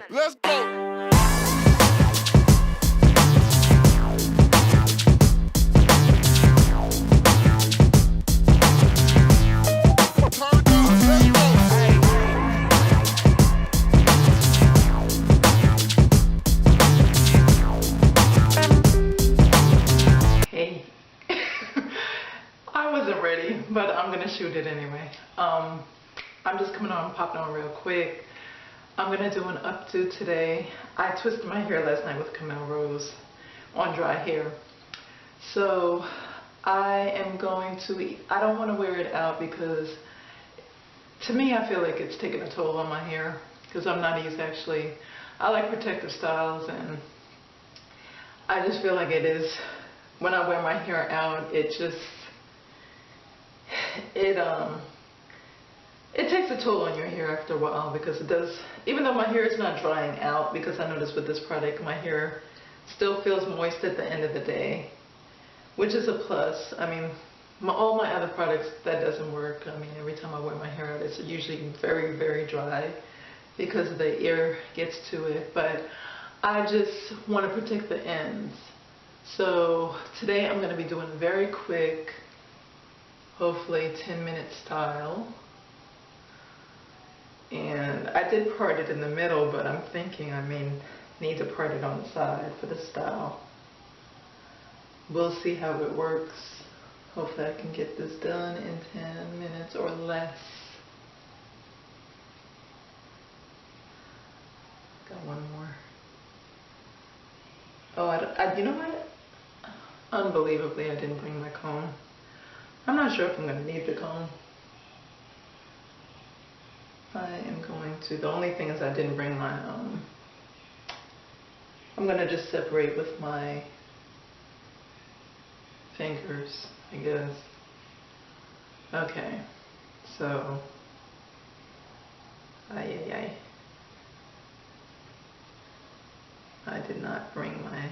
Let's go. Hey, I wasn't ready, but I'm gonna shoot it anyway. I'm just coming on, popping on real quick. I'm gonna do an updo today. I twisted my hair last night with Camille Rose on dry hair. So I am going to, I don't want to wear it out because to me I feel like it's taking a toll on my hair because I'm not used actually. I like protective styles and I just feel like it is, when I wear my hair out, it just, it takes a toll on your hair after a while because it does, even though my hair is not drying out, because I noticed with this product my hair still feels moist at the end of the day, which is a plus. I mean, all my other products, that doesn't work. I mean, every time I wear my hair out, it's usually very, very dry because the air gets to it, but I just want to protect the ends. So today I'm going to be doing very quick, hopefully 10-minute style. And I did part it in the middle, but I'm thinking I may need to part it on the side for the style. We'll see how it works. Hopefully I can get this done in 10 minutes or less. Got one more. Oh, you know what? Unbelievably, I didn't bring my comb. I'm not sure if I'm going to need the comb. I am going to, the only thing is I didn't bring my, I'm going to just separate with my fingers, I guess. Okay, so, I did not bring my,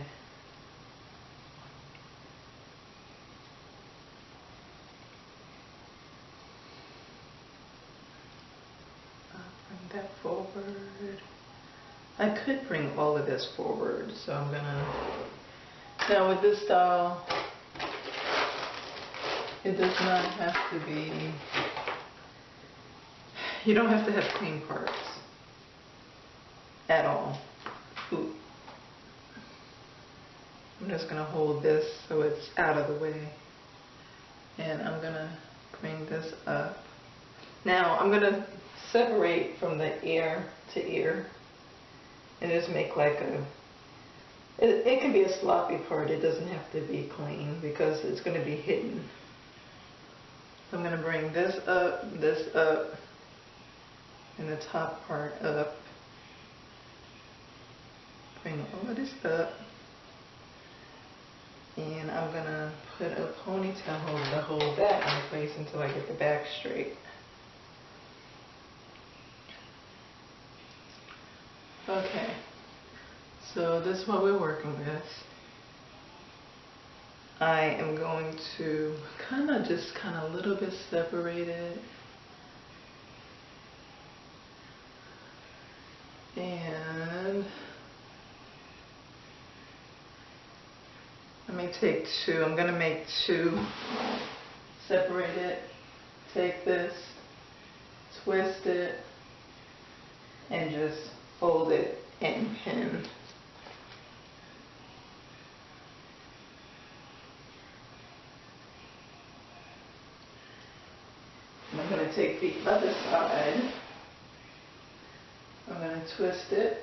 that forward. I could bring all of this forward, so I'm gonna, now with this style, it does not have to be, you don't have to have clean parts at all. Ooh. I'm just gonna hold this so it's out of the way, and I'm gonna bring this up. Now I'm gonna separate from the ear to ear and just make like a, it can be a sloppy part, it doesn't have to be clean because it's going to be hidden. So I'm going to bring this up, and the top part up, bring all of this up, and I'm going to put a ponytail holder to hold that in place until I get the back straight. Okay, so this is what we're working with. I am going to kind of a little bit separate it. And let me take two. I'm going to make two. Separate it. Take this, twist it, and just fold it and pin. And I'm going to take the other side. I'm going to twist it,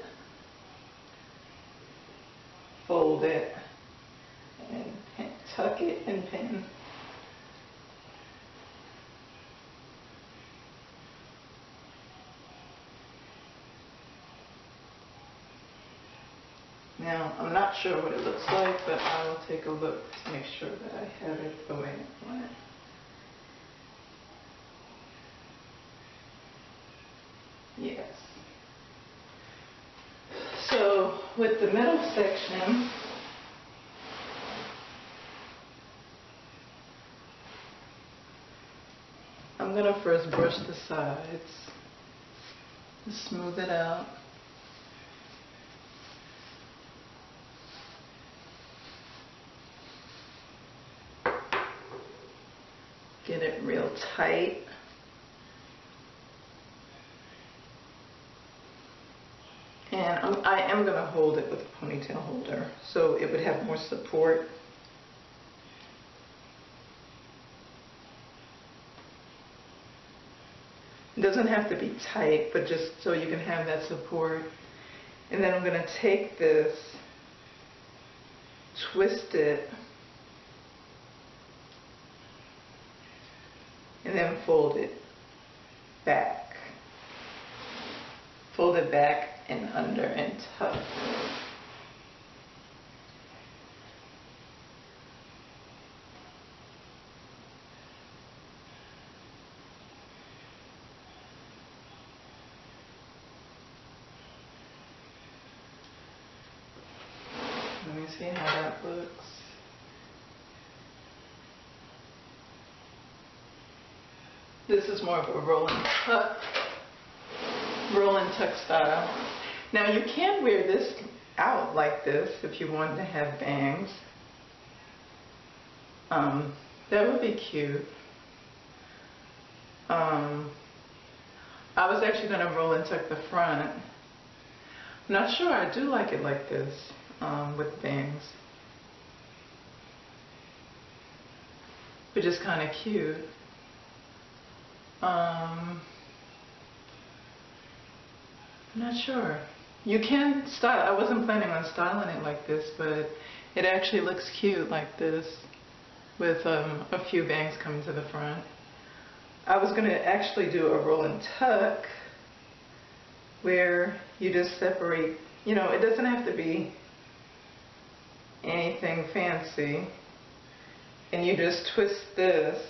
fold it, and tuck it and pin. Now, I'm not sure what it looks like, but I will take a look to make sure that I have it the way I want it. Yes. So, with the middle section, I'm going to first brush the sides, smooth it out. Get it real tight. And I am going to hold it with a ponytail holder so it would have more support. It doesn't have to be tight, but just so you can have that support. And then I'm going to take this, twist it, and then fold it back. Fold it back and under and tuck. Let me see how that looks. This is more of a roll and tuck style. Now you can wear this out like this if you wanted to have bangs. That would be cute. I was actually going to roll and tuck the front. I'm not sure, I do like it like this, with bangs. Which is kind of cute. I'm not sure. You can style, I wasn't planning on styling it like this, but it actually looks cute like this with a few bangs coming to the front. I was going to actually do a roll and tuck where you just separate, you know, it doesn't have to be anything fancy, and you just twist this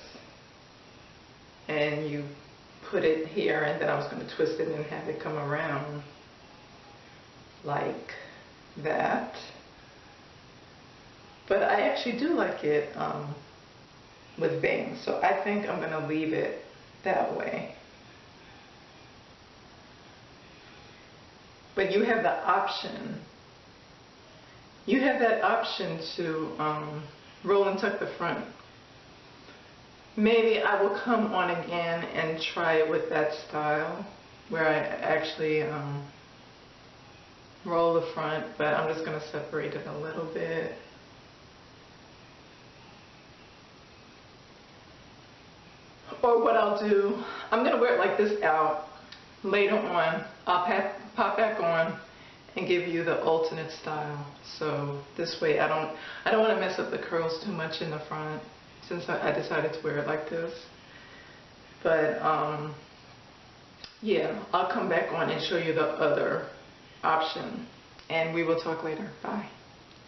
and you put it here, and then I was going to twist it and have it come around like that. But I actually do like it with bangs, so I think I'm going to leave it that way. But you have the option. You have that option to roll and tuck the front. Maybe I will come on again and try it with that style where I actually roll the front, but I'm just going to separate it a little bit. Or what I'll do, I'm going to wear it like this out. Later on, I'll pop back on and give you the alternate style. So this way I don't want to mess up the curls too much in the front, since I decided to wear it like this. But yeah, I'll come back on and show you the other option, and we will talk later. Bye.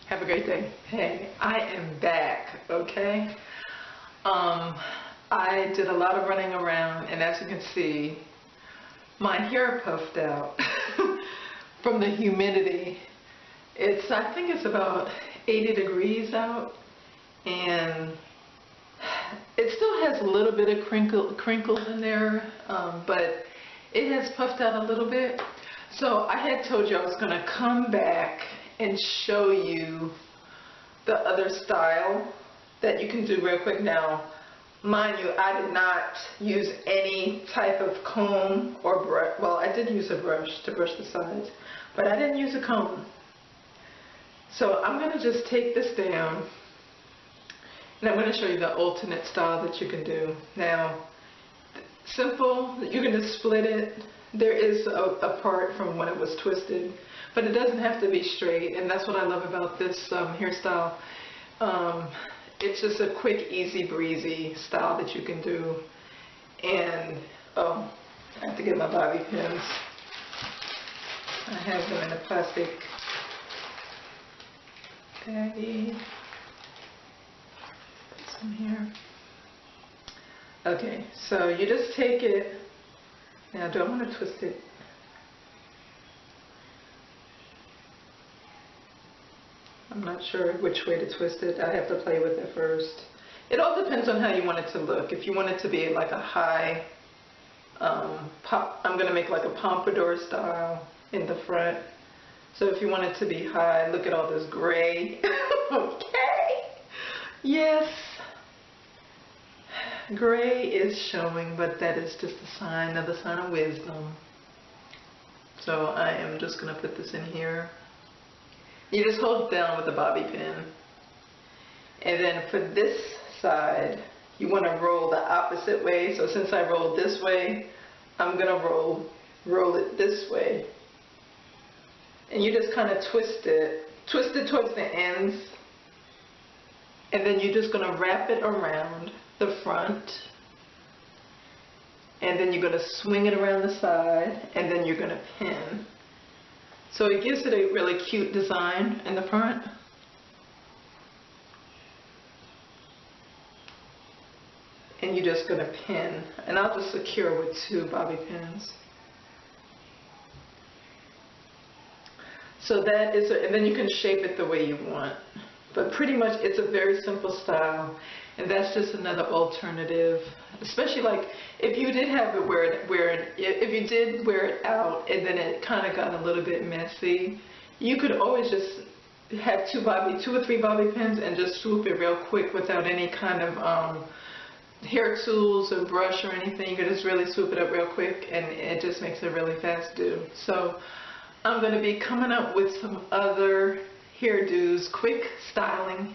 Have a great day. Hey, I am back, okay? I did a lot of running around, and as you can see, my hair puffed out from the humidity. I think it's about 80 degrees out, and it still has a little bit of crinkles in there, but it has puffed out a little bit. So I had told you I was going to come back and show you the other style that you can do real quick. Now, mind you, I did not use any type of comb or brush. Well, I did use a brush to brush the sides, but I didn't use a comb. So I'm going to just take this down, and I'm going to show you the alternate style that you can do. Now, simple, you can just split it. There is a part from when it was twisted, but it doesn't have to be straight, and that's what I love about this hairstyle. It's just a quick, easy breezy style that you can do. And I have to get my bobby pins. I have them in a plastic baggy. Put some here. Okay, so you just take it. Now, do I want to twist it? I'm not sure which way to twist it. I have to play with it first. It all depends on how you want it to look. If you want it to be like a high, I'm going to make like a Pompadour style in the front. So if you want it to be high, look at all this gray. Okay. Yes. Gray is showing, but that is just a sign, another sign of wisdom. So I am just going to put this in here. You just hold it down with a bobby pin. And then for this side, you want to roll the opposite way. So since I rolled this way, I'm going to roll it this way. And you just kind of twist it towards the ends. And then you're just going to wrap it around the front. And then you're going to swing it around the side. And then you're going to pin. So it gives it a really cute design in the front. And you're just going to pin. And I'll just secure with 2 bobby pins. So that is, and then you can shape it the way you want. But pretty much it's a very simple style. And that's just another alternative. Especially like if you did have it if you did wear it out and then it kind of got a little bit messy, you could always just have 2 or 3 bobby pins and just swoop it real quick without any kind of hair tools or brush or anything. You could just really swoop it up real quick and it just makes a really fast do. So I'm going to be coming up with some other hairdos, quick styling,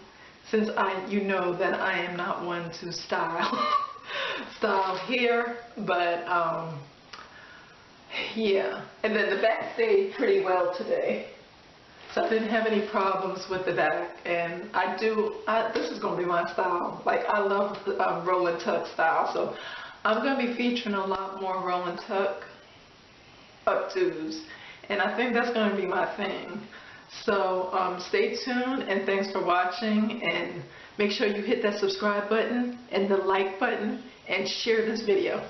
since you know that I am not one to style hair, but yeah. And then the back stayed pretty well today, so I didn't have any problems with the back. And this is going to be my style. Like, I love the roll and tuck style, so I'm going to be featuring a lot more roll and tuck updos, and I think that's going to be my thing. So stay tuned, and thanks for watching, and make sure you hit that subscribe button and the like button and share this video.